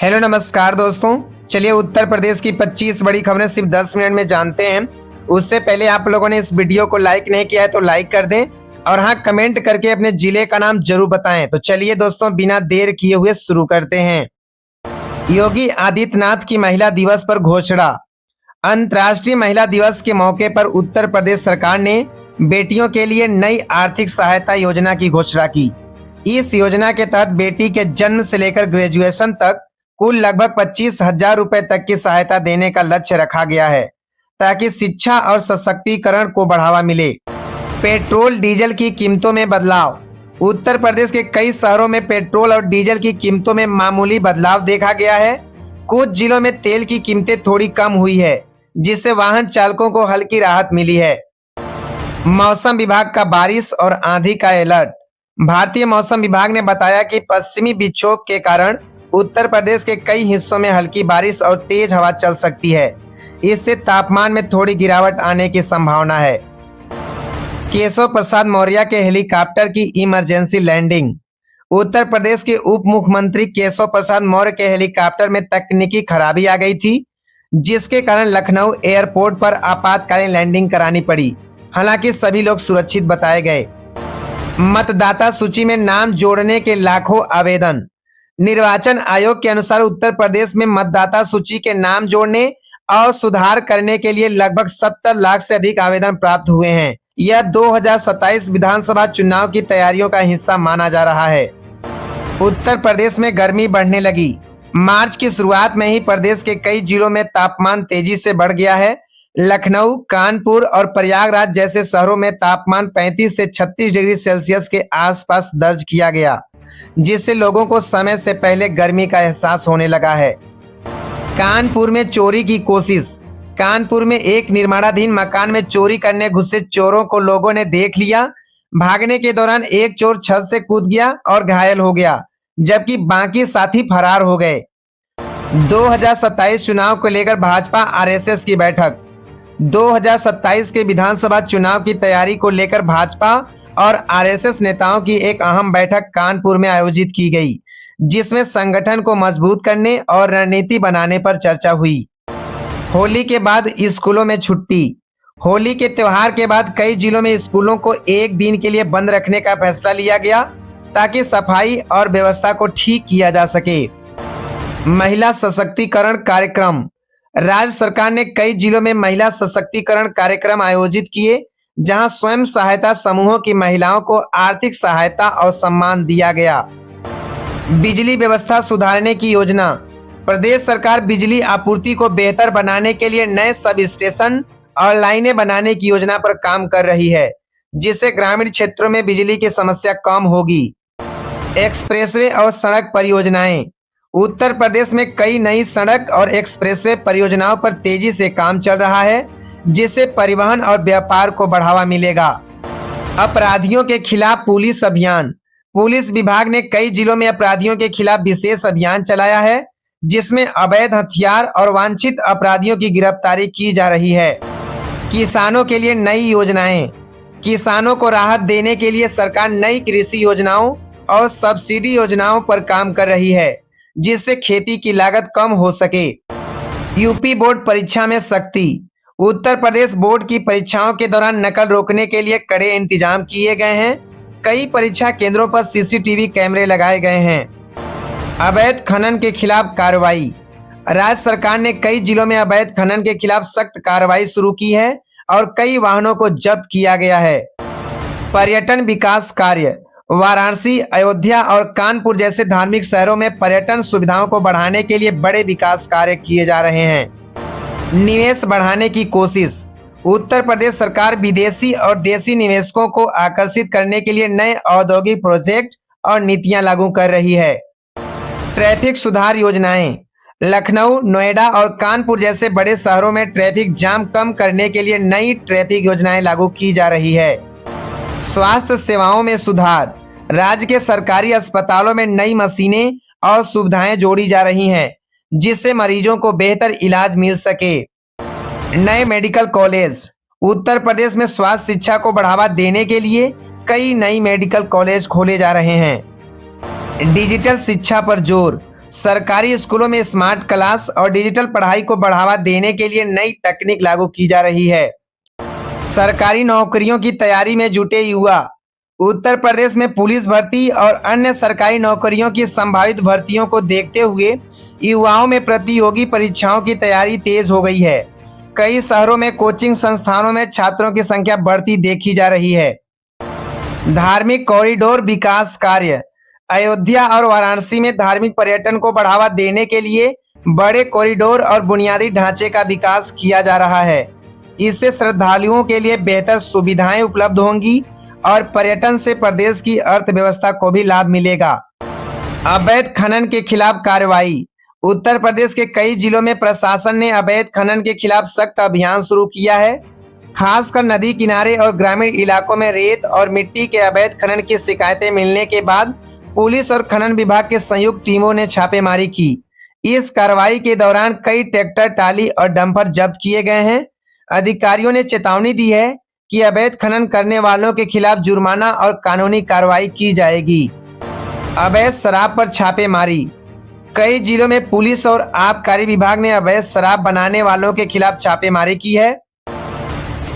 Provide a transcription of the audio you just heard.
Hello नमस्कार दोस्तों, चलिए उत्तर प्रदेश की 25 बड़ी खबरें सिर्फ 10 मिनट में जानते हैं। उससे पहले आप लोगों ने इस वीडियो को लाइक नहीं किया है तो लाइक कर दें और हाँ, कमेंट करके अपने जिले का नाम जरूर बताएं। तो चलिए दोस्तों, बिना देर किए हुए शुरू करते हैं। योगी आदित्यनाथ की महिला दिवस पर घोषणा। अंतर्राष्ट्रीय महिला दिवस के मौके पर उत्तर प्रदेश सरकार ने बेटियों के लिए नई आर्थिक सहायता योजना की घोषणा की। इस योजना के तहत बेटी के जन्म से लेकर ग्रेजुएशन तक कुल लगभग 25,000 रुपए तक की सहायता देने का लक्ष्य रखा गया है, ताकि शिक्षा और सशक्तिकरण को बढ़ावा मिले। पेट्रोल डीजल की कीमतों में बदलाव। उत्तर प्रदेश के कई शहरों में पेट्रोल और डीजल की कीमतों में मामूली बदलाव देखा गया है। कुछ जिलों में तेल की कीमतें थोड़ी कम हुई है, जिससे वाहन चालकों को हल्की राहत मिली है। मौसम विभाग का बारिश और आंधी का अलर्ट। भारतीय मौसम विभाग ने बताया कि पश्चिमी विक्षोभ के कारण उत्तर प्रदेश के कई हिस्सों में हल्की बारिश और तेज हवा चल सकती है। इससे तापमान में थोड़ी गिरावट आने की संभावना है। केशव प्रसाद मौर्य के हेलीकॉप्टर की इमरजेंसी लैंडिंग। उत्तर प्रदेश के उप मुख्यमंत्री केशव प्रसाद मौर्य के हेलीकॉप्टर में तकनीकी खराबी आ गई थी, जिसके कारण लखनऊ एयरपोर्ट पर आपातकालीन लैंडिंग करानी पड़ी। हालांकि सभी लोग सुरक्षित बताए गए। मतदाता सूची में नाम जोड़ने के लाखों आवेदन। निर्वाचन आयोग के अनुसार उत्तर प्रदेश में मतदाता सूची के नाम जोड़ने और सुधार करने के लिए लगभग 70 लाख से अधिक आवेदन प्राप्त हुए हैं। यह 2027 विधानसभा चुनाव की तैयारियों का हिस्सा माना जा रहा है। उत्तर प्रदेश में गर्मी बढ़ने लगी। मार्च की शुरुआत में ही प्रदेश के कई जिलों में तापमान तेजी से बढ़ गया है। लखनऊ, कानपुर और प्रयागराज जैसे शहरों में तापमान 35 से 36 डिग्री सेल्सियस के आसपास दर्ज किया गया, जिससे लोगों को समय से पहले गर्मी का एहसास होने लगा है। कानपुर में चोरी की कोशिश। कानपुर में एक निर्माणाधीन मकान में चोरी करने घुसे चोरों को लोगों ने देख लिया। भागने के दौरान एक चोर छत से कूद गया और घायल हो गया, जबकि बाकी साथी फरार हो गए। 2027 चुनाव को लेकर भाजपा आरएसएस की बैठक। 2027 के विधानसभा चुनाव की तैयारी को लेकर भाजपा और आरएसएस नेताओं की एक अहम बैठक कानपुर में आयोजित की गई, जिसमें संगठन को मजबूत करने और रणनीति बनाने पर चर्चा हुई। होली के बाद स्कूलों में छुट्टी। होली के त्योहार के बाद कई जिलों में स्कूलों को एक दिन के लिए बंद रखने का फैसला लिया गया, ताकि सफाई और व्यवस्था को ठीक किया जा सके। महिला सशक्तिकरण कार्यक्रम। राज्य सरकार ने कई जिलों में महिला सशक्तिकरण कार्यक्रम आयोजित किए, जहां स्वयं सहायता समूहों की महिलाओं को आर्थिक सहायता और सम्मान दिया गया। बिजली व्यवस्था सुधारने की योजना। प्रदेश सरकार बिजली आपूर्ति को बेहतर बनाने के लिए नए सब स्टेशन और लाइनें बनाने की योजना पर काम कर रही है, जिससे ग्रामीण क्षेत्रों में बिजली की समस्या कम होगी। एक्सप्रेसवे और सड़क परियोजनाएं। उत्तर प्रदेश में कई नई सड़क और एक्सप्रेसवे परियोजनाओं पर तेजी से काम चल रहा है, जिससे परिवहन और व्यापार को बढ़ावा मिलेगा। अपराधियों के खिलाफ पुलिस अभियान। पुलिस विभाग ने कई जिलों में अपराधियों के खिलाफ विशेष अभियान चलाया है, जिसमें अवैध हथियार और वांछित अपराधियों की गिरफ्तारी की जा रही है। किसानों के लिए नई योजनाएं। किसानों को राहत देने के लिए सरकार नई कृषि योजनाओं और सब्सिडी योजनाओं पर काम कर रही है, जिससे खेती की लागत कम हो सके। यूपी बोर्ड परीक्षा में सख्ती। उत्तर प्रदेश बोर्ड की परीक्षाओं के दौरान नकल रोकने के लिए कड़े इंतजाम किए गए हैं। कई परीक्षा केंद्रों पर सीसीटीवी कैमरे लगाए गए हैं। अवैध खनन के खिलाफ कार्रवाई। राज्य सरकार ने कई जिलों में अवैध खनन के खिलाफ सख्त कार्रवाई शुरू की है और कई वाहनों को जब्त किया गया है। पर्यटन विकास कार्य। वाराणसी, अयोध्या और कानपुर जैसे धार्मिक शहरों में पर्यटन सुविधाओं को बढ़ाने के लिए बड़े विकास कार्य किए जा रहे हैं। निवेश बढ़ाने की कोशिश। उत्तर प्रदेश सरकार विदेशी और देशी निवेशकों को आकर्षित करने के लिए नए औद्योगिक प्रोजेक्ट और नीतियां लागू कर रही है। ट्रैफिक सुधार योजनाएं। लखनऊ, नोएडा और कानपुर जैसे बड़े शहरों में ट्रैफिक जाम कम करने के लिए नई ट्रैफिक योजनाएं लागू की जा रही है। स्वास्थ्य सेवाओं में सुधार। राज्य के सरकारी अस्पतालों में नई मशीनें और सुविधाएं जोड़ी जा रही हैं, जिससे मरीजों को बेहतर इलाज मिल सके। नए मेडिकल कॉलेज। उत्तर प्रदेश में स्वास्थ्य शिक्षा को बढ़ावा देने के लिए कई नई मेडिकल कॉलेज खोले जा रहे हैं। डिजिटल शिक्षा पर जोर। सरकारी स्कूलों में स्मार्ट क्लास और डिजिटल पढ़ाई को बढ़ावा देने के लिए नई तकनीक लागू की जा रही है। सरकारी नौकरियों की तैयारी में जुटे युवा। उत्तर प्रदेश में पुलिस भर्ती और अन्य सरकारी नौकरियों की संभावित भर्तियों को देखते हुए युवाओं में प्रतियोगी परीक्षाओं की तैयारी तेज हो गई है। कई शहरों में कोचिंग संस्थानों में छात्रों की संख्या बढ़ती देखी जा रही है। धार्मिक कॉरिडोर विकास कार्य। अयोध्या और वाराणसी में धार्मिक पर्यटन को बढ़ावा देने के लिए बड़े कॉरिडोर और बुनियादी ढांचे का विकास किया जा रहा है। इससे श्रद्धालुओं के लिए बेहतर सुविधाएं उपलब्ध होंगी और पर्यटन से प्रदेश की अर्थव्यवस्था को भी लाभ मिलेगा। अवैध खनन के खिलाफ कार्रवाई। उत्तर प्रदेश के कई जिलों में प्रशासन ने अवैध खनन के खिलाफ सख्त अभियान शुरू किया है। खासकर नदी किनारे और ग्रामीण इलाकों में रेत और मिट्टी के अवैध खनन की शिकायतें मिलने के बाद पुलिस और खनन विभाग के संयुक्त टीमों ने छापेमारी की। इस कार्रवाई के दौरान कई ट्रैक्टर, टाली और डंपर जब्त किए गए हैं। अधिकारियों ने चेतावनी दी है कि अवैध खनन करने वालों के खिलाफ जुर्माना और कानूनी कार्रवाई की जाएगी। अवैध शराब पर छापेमारी। कई जिलों में पुलिस और आबकारी विभाग ने अवैध शराब बनाने वालों के खिलाफ छापेमारी की है।